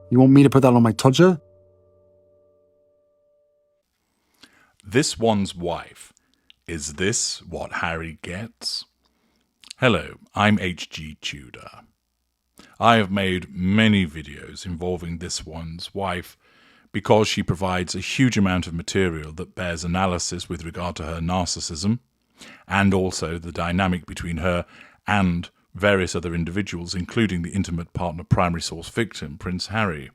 You want me to put that on my Tudor? This one's wife. Is this what Harry gets? Hello, I'm H.G. Tudor. I have made many videos involving this one's wife because she provides a huge amount of material that bears analysis with regard to her narcissism and also the dynamic between her and various other individuals, including the intimate partner primary source victim, Prince Harry.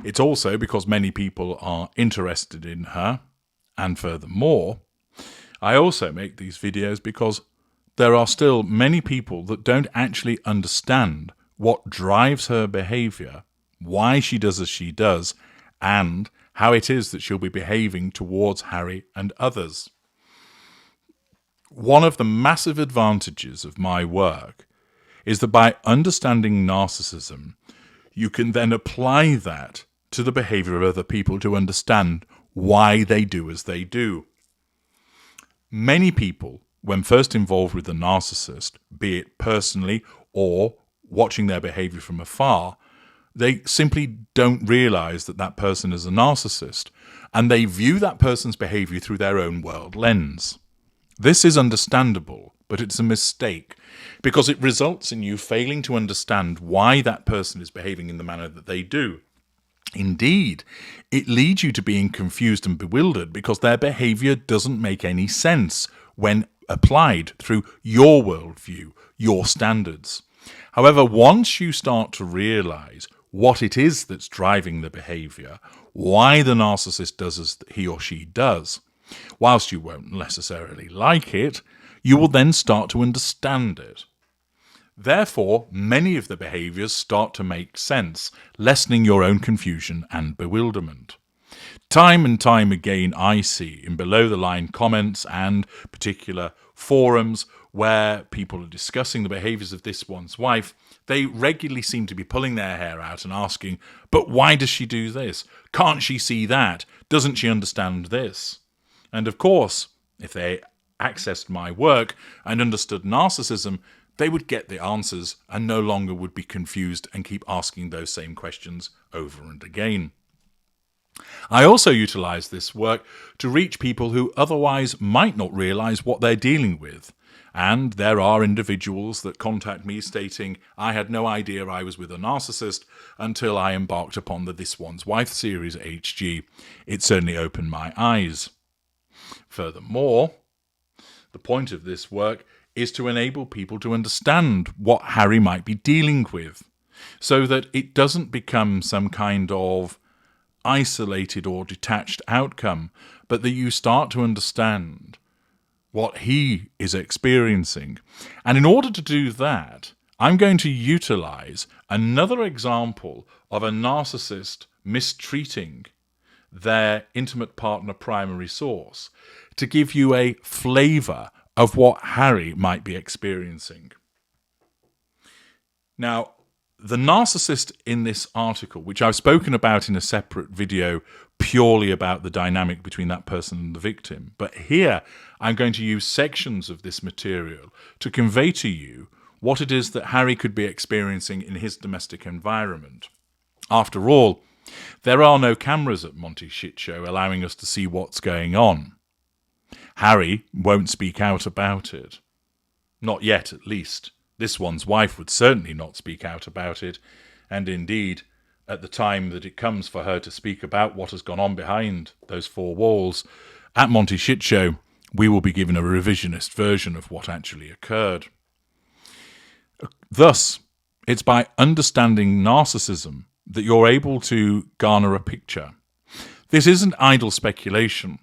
It's also because many people are interested in her, and furthermore, I also make these videos because there are still many people that don't actually understand what drives her behaviour, why she does as she does, and how it is that she'll be behaving towards Harry and others. One of the massive advantages of my work is that by understanding narcissism, you can then apply that to the behaviour of other people to understand why they do as they do. Many people, when first involved with a narcissist, be it personally or watching their behaviour from afar, they simply don't realise that that person is a narcissist, and they view that person's behaviour through their own world lens. This is understandable, but it's a mistake, because it results in you failing to understand why that person is behaving in the manner that they do. Indeed, it leads you to being confused and bewildered because their behaviour doesn't make any sense when applied through your worldview, your standards. However, once you start to realise what it is that's driving the behaviour, why the narcissist does as he or she does, whilst you won't necessarily like it, you will then start to understand it. Therefore, many of the behaviours start to make sense, lessening your own confusion and bewilderment. Time and time again I see in below-the-line comments and particular forums where people are discussing the behaviours of this one's wife, they regularly seem to be pulling their hair out and asking, but why does she do this? Can't she see that? Doesn't she understand this? And of course, if they accessed my work and understood narcissism, they would get the answers and no longer would be confused and keep asking those same questions over and again. I also utilise this work to reach people who otherwise might not realise what they're dealing with. And there are individuals that contact me stating, I had no idea I was with a narcissist until I embarked upon the This One's Wife series at HG. It certainly opened my eyes. Furthermore, the point of this work is to enable people to understand what Harry might be dealing with, so that it doesn't become some kind of isolated or detached outcome, but that you start to understand what he is experiencing. And in order to do that, I'm going to utilise another example of a narcissist mistreating their intimate partner primary source to give you a flavour of what Harry might be experiencing. Now, the narcissist in this article, which I've spoken about in a separate video purely about the dynamic between that person and the victim, but here I'm going to use sections of this material to convey to you what it is that Harry could be experiencing in his domestic environment. After all, there are no cameras at Monty Shit Show allowing us to see what's going on. Harry won't speak out about it. Not yet, at least. This one's wife would certainly not speak out about it, and indeed, at the time that it comes for her to speak about what has gone on behind those four walls, at Monty Shit Show, we will be given a revisionist version of what actually occurred. Thus, it's by understanding narcissism that you're able to garner a picture. This isn't idle speculation,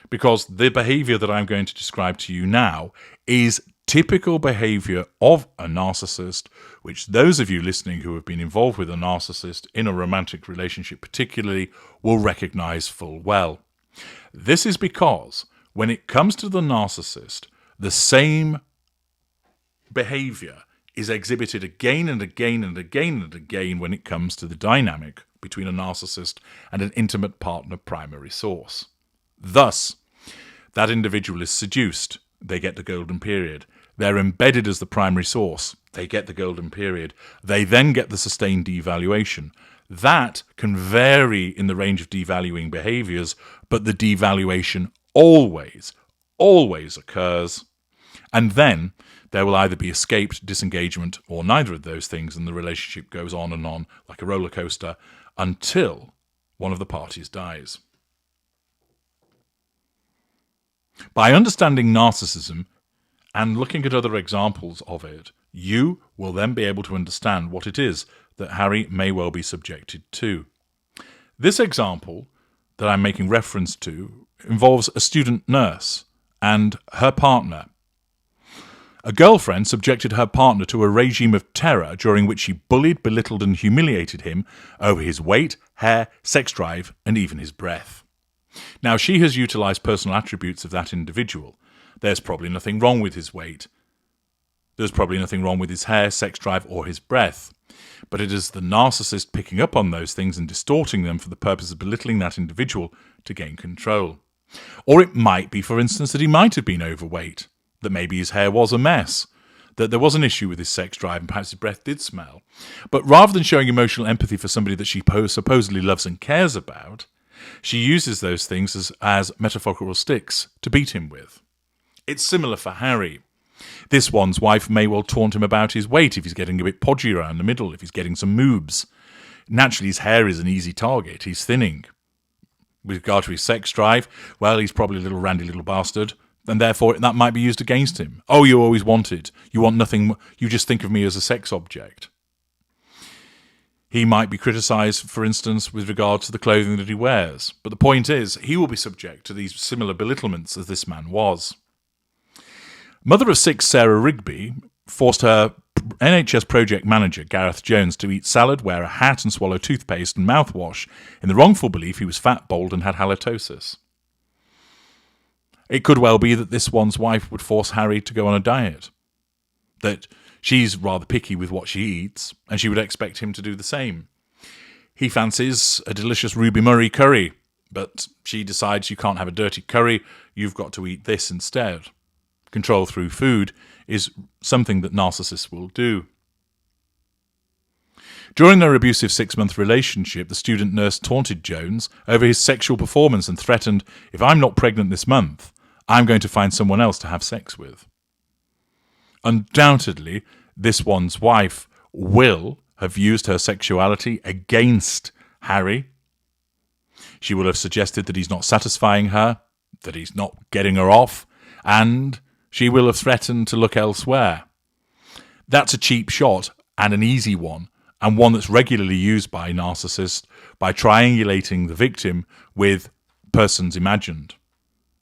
because the behaviour that I'm going to describe to you now is typical behaviour of a narcissist, which those of you listening who have been involved with a narcissist in a romantic relationship particularly will recognise full well. This is because when it comes to the narcissist, the same behaviour is exhibited again and again and again and again when it comes to the dynamic between a narcissist and an intimate partner primary source. Thus, that individual is seduced, they get the golden period. They're embedded as the primary source, they get the golden period. They then get the sustained devaluation. that can vary in the range of devaluing behaviours, but the devaluation always occurs. And then there will either be escaped disengagement or neither of those things, and the relationship goes on like a roller coaster until one of the parties dies. By understanding narcissism and looking at other examples of it, you will then be able to understand what it is that Harry may well be subjected to. This example that I'm making reference to involves a student nurse and her partner. A girlfriend subjected her partner to a regime of terror during which she bullied, belittled and humiliated him over his weight, hair, sex drive and even his breath. Now, she has utilised personal attributes of that individual. There's probably nothing wrong with his weight. There's probably nothing wrong with his hair, sex drive or his breath. But it is the narcissist picking up on those things and distorting them for the purpose of belittling that individual to gain control. Or it might be, for instance, that he might have been overweight, that maybe his hair was a mess, that there was an issue with his sex drive and perhaps his breath did smell. But rather than showing emotional empathy for somebody that she supposedly loves and cares about, she uses those things as metaphorical sticks to beat him with. It's similar for Harry. This one's wife may well taunt him about his weight if he's getting a bit podgy around the middle, if he's getting some moobs. Naturally, his hair is an easy target. He's thinning. With regard to his sex drive, well, he's probably a little randy little bastard, and therefore that might be used against him. Oh, you always wanted. You want nothing. You just think of me as a sex object. He might be criticised, for instance, with regard to the clothing that he wears. But the point is, he will be subject to these similar belittlements as this man was. Mother of 6 Sarah Rigby forced her NHS project manager, Gareth Jones, to eat salad, wear a hat and swallow toothpaste and mouthwash in the wrongful belief he was fat, bald and had halitosis. It could well be that this one's wife would force Harry to go on a diet, that she's rather picky with what she eats, and she would expect him to do the same. He fancies a delicious Ruby Murray curry, but she decides you can't have a dirty curry, you've got to eat this instead. Control through food is something that narcissists will do. During their abusive 6-month relationship, the student nurse taunted Jones over his sexual performance and threatened, if I'm not pregnant this month, I'm going to find someone else to have sex with. Undoubtedly, this one's wife will have used her sexuality against Harry. She will have suggested that he's not satisfying her, that he's not getting her off, and she will have threatened to look elsewhere. That's a cheap shot and an easy one, and one that's regularly used by narcissists by triangulating the victim with persons imagined.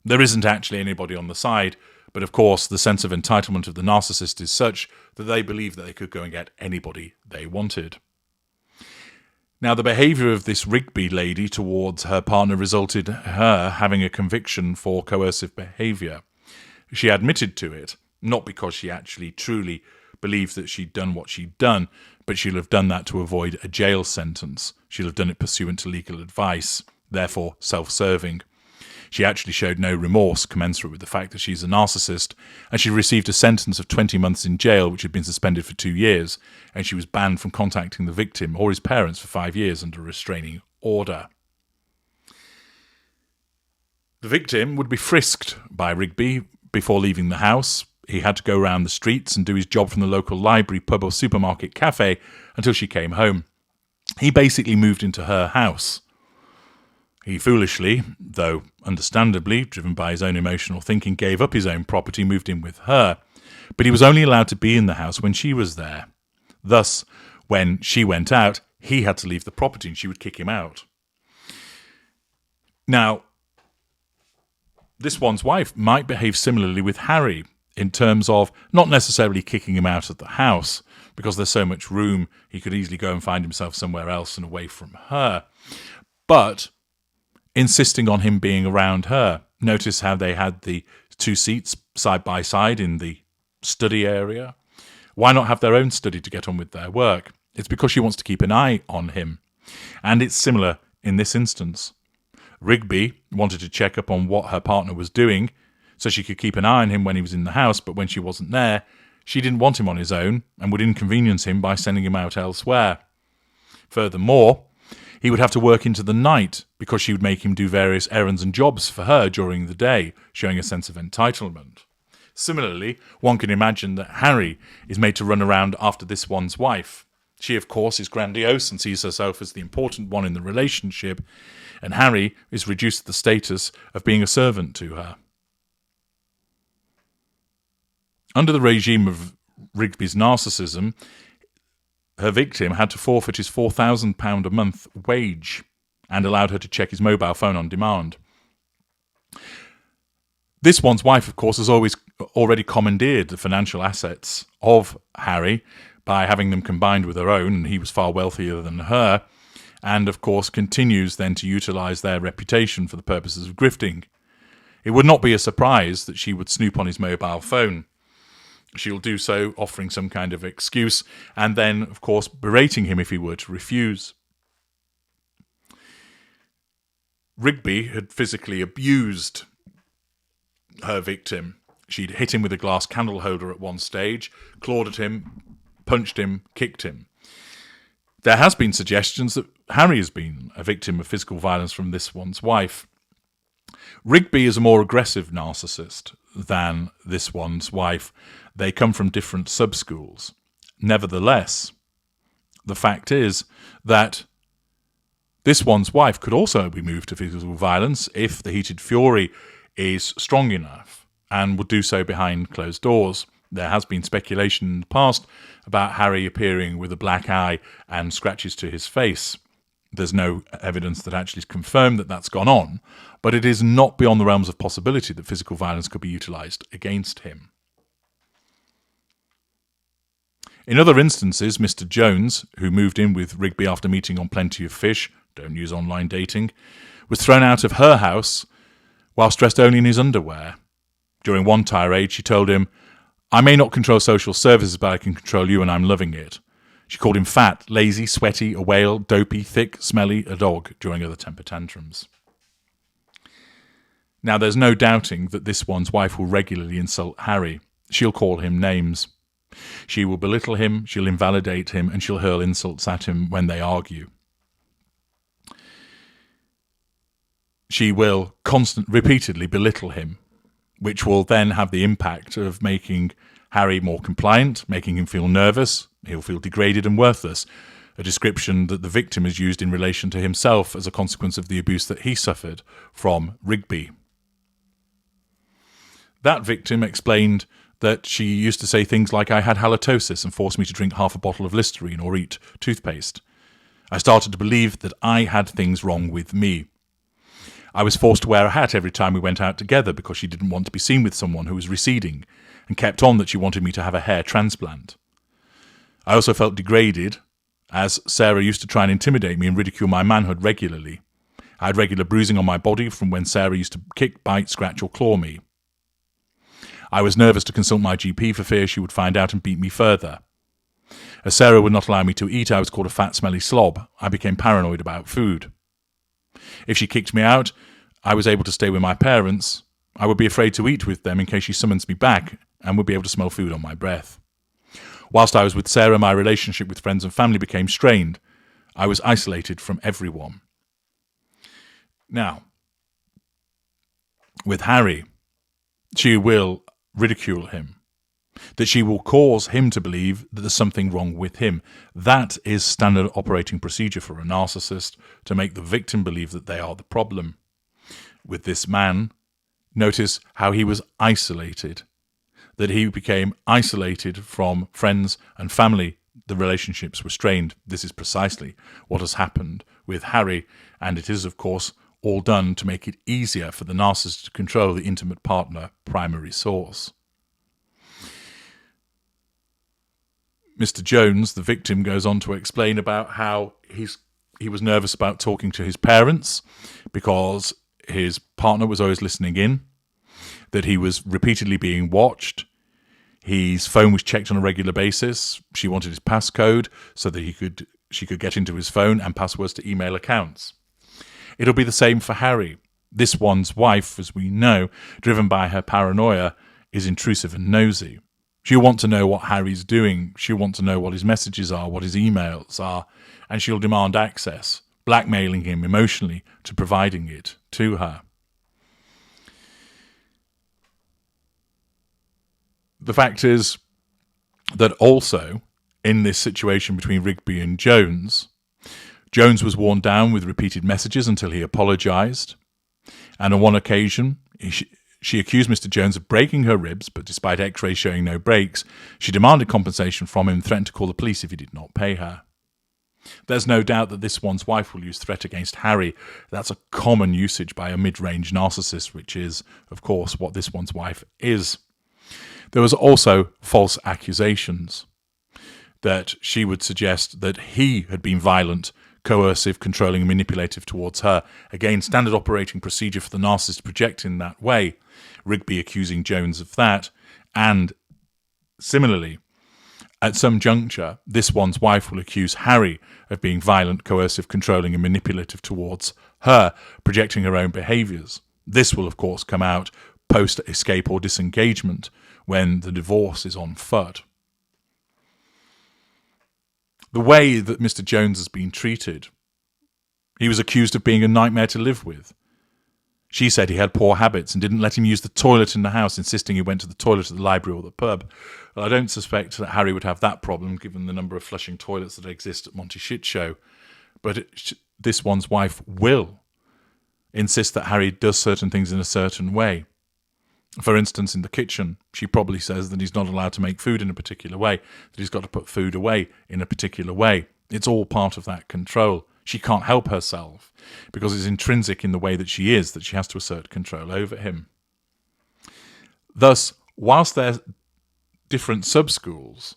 There isn't actually anybody on the side, but of course the sense of entitlement of the narcissist is such that they believe that they could go and get anybody they wanted. Now, the behaviour of this Rigby lady towards her partner resulted in her having a conviction for coercive behaviour. She admitted to it, not because she actually truly believed that she'd done what she'd done, but she'll have done that to avoid a jail sentence. She'll have done it pursuant to legal advice, therefore self-serving. She actually showed no remorse commensurate with the fact that she's a narcissist, and she received a sentence of 20 months in jail, which had been suspended for 2 years, and she was banned from contacting the victim or his parents for 5 years under a restraining order. The victim would be frisked by Rigby before leaving the house. He had to go around the streets and do his job from the local library, pub or supermarket cafe until she came home. He basically moved into her house. He foolishly, though understandably, driven by his own emotional thinking, gave up his own property, moved in with her. But he was only allowed to be in the house when she was there. Thus, when she went out, he had to leave the property and she would kick him out. Now, this one's wife might behave similarly with Harry in terms of not necessarily kicking him out of the house, because there's so much room, he could easily go and find himself somewhere else and away from her, but insisting on him being around her. Notice how they had the 2 seats side by side in the study area. Why not have their own study to get on with their work? It's because she wants to keep an eye on him. And it's similar in this instance. Rigby wanted to check up on what her partner was doing so she could keep an eye on him when he was in the house, but when she wasn't there, she didn't want him on his own and would inconvenience him by sending him out elsewhere. Furthermore, He would have to work into the night because she would make him do various errands and jobs for her during the day, showing a sense of entitlement. Similarly, one can imagine that Harry is made to run around after this one's wife. She, of course, is grandiose and sees herself as the important one in the relationship, and Harry is reduced to the status of being a servant to her. Under the regime of Rigby's narcissism, her victim had to forfeit his £4,000 a month wage and allowed her to check his mobile phone on demand. This one's wife, of course, has already commandeered the financial assets of Harry by having them combined with her own, and he was far wealthier than her, and of course continues then to utilise their reputation for the purposes of grifting. It would not be a surprise that she would snoop on his mobile phone. She'll do so, offering some kind of excuse, and then, of course, berating him if he were to refuse. Rigby had physically abused her victim. She'd hit him with a glass candle holder at one stage, clawed at him, punched him, kicked him. There has been suggestions that Harry has been a victim of physical violence from this one's wife. Rigby is a more aggressive narcissist than this one's wife. They come from different sub-schools. Nevertheless, the fact is that this one's wife could also be moved to physical violence if the heated fury is strong enough, and would do so behind closed doors. There has been speculation in the past about Harry appearing with a black eye and scratches to his face. There's no evidence that actually is confirmed that that's gone on, but it is not beyond the realms of possibility that physical violence could be utilised against him. In other instances, Mr. Jones, who moved in with Rigby after meeting on Plenty of Fish, don't use online dating, was thrown out of her house whilst dressed only in his underwear. During one tirade, she told him, "I may not control social services, but I can control you, and I'm loving it." She called him fat, lazy, sweaty, a whale, dopey, thick, smelly, a dog during other temper tantrums. Now, there's no doubting that this one's wife will regularly insult Harry. She'll call him names. She will belittle him, she'll invalidate him, and she'll hurl insults at him when they argue. She will repeatedly belittle him, which will then have the impact of making Harry more compliant, making him feel nervous. He'll feel degraded and worthless, a description that the victim has used in relation to himself as a consequence of the abuse that he suffered from Rigby. That victim explained that she used to say things like, "I had halitosis and forced me to drink half a bottle of Listerine or eat toothpaste. I started to believe that I had things wrong with me. I was forced to wear a hat every time we went out together because she didn't want to be seen with someone who was receding, and kept on that she wanted me to have a hair transplant. I also felt degraded, as Sarah used to try and intimidate me and ridicule my manhood regularly. I had regular bruising on my body from when Sarah used to kick, bite, scratch or claw me. I was nervous to consult my GP for fear she would find out and beat me further. As Sarah would not allow me to eat, I was called a fat, smelly slob. I became paranoid about food. If she kicked me out, I was able to stay with my parents. I would be afraid to eat with them in case she summons me back and would be able to smell food on my breath. Whilst I was with Sarah, my relationship with friends and family became strained. I was isolated from everyone." Now, with Harry, she will ridicule him, that she will cause him to believe that there's something wrong with him. That is standard operating procedure for a narcissist, to make the victim believe that they are the problem. With this man, notice how he was isolated, that he became isolated from friends and family. The relationships were strained. This is precisely what has happened with Harry, and it is, of course, all done to make it easier for the narcissist to control the intimate partner primary source. Mr. Jones, the victim, goes on to explain about how he was nervous about talking to his parents because his partner was always listening in, that he was repeatedly being watched. His phone was checked on a regular basis. She wanted his passcode so that she could get into his phone, and passwords to email accounts. It'll be the same for Harry. This one's wife, as we know, driven by her paranoia, is intrusive and nosy. She'll want to know what Harry's doing. She'll want to know what his messages are, what his emails are, and she'll demand access. blackmailing him emotionally to providing it to her. The fact is that also, in this situation between Rigby and Jones, Jones was worn down with repeated messages until he apologised. And on one occasion, she accused Mr. Jones of breaking her ribs, but despite x-rays showing no breaks, she demanded compensation from him and threatened to call the police if he did not pay her. There's no doubt that this one's wife will use threat against Harry. That's a common usage by a mid-range narcissist, which is, of course, what this one's wife is. There was also false accusations that she would suggest that he had been violent, coercive, controlling, and manipulative towards her. Again, standard operating procedure for the narcissist to project in that way. Rigby accusing Jones of that. And similarly, at some juncture, this one's wife will accuse Harry of being violent, coercive, controlling, and manipulative towards her, projecting her own behaviours. This will, of course, come out post-escape or disengagement when the divorce is on foot. The way that Mr. Jones has been treated, he was accused of being a nightmare to live with. She said he had poor habits and didn't let him use the toilet in the house, insisting he went to the toilet at the library or the pub. Well, I don't suspect that Harry would have that problem, given the number of flushing toilets that exist at Monty Shit Show. But this one's wife will insist that Harry does certain things in a certain way. For instance, in the kitchen, she probably says that he's not allowed to make food in a particular way, that he's got to put food away in a particular way. It's all part of that control. She can't help herself because it's intrinsic in the way that she is, that she has to assert control over him. Thus, whilst they're different sub-schools,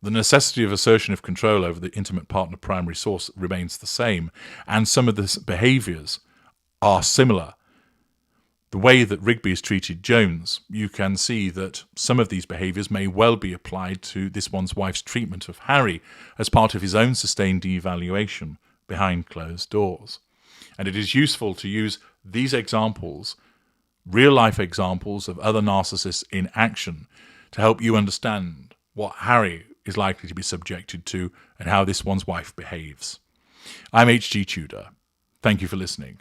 the necessity of assertion of control over the intimate partner primary source remains the same, and some of the behaviours are similar. The way that Rigby has treated Jones, you can see that some of these behaviours may well be applied to this one's wife's treatment of Harry as part of his own sustained devaluation behind closed doors. And it is useful to use these examples, real-life examples of other narcissists in action, to help you understand what Harry is likely to be subjected to and how this one's wife behaves. I'm H.G. Tudor. Thank you for listening.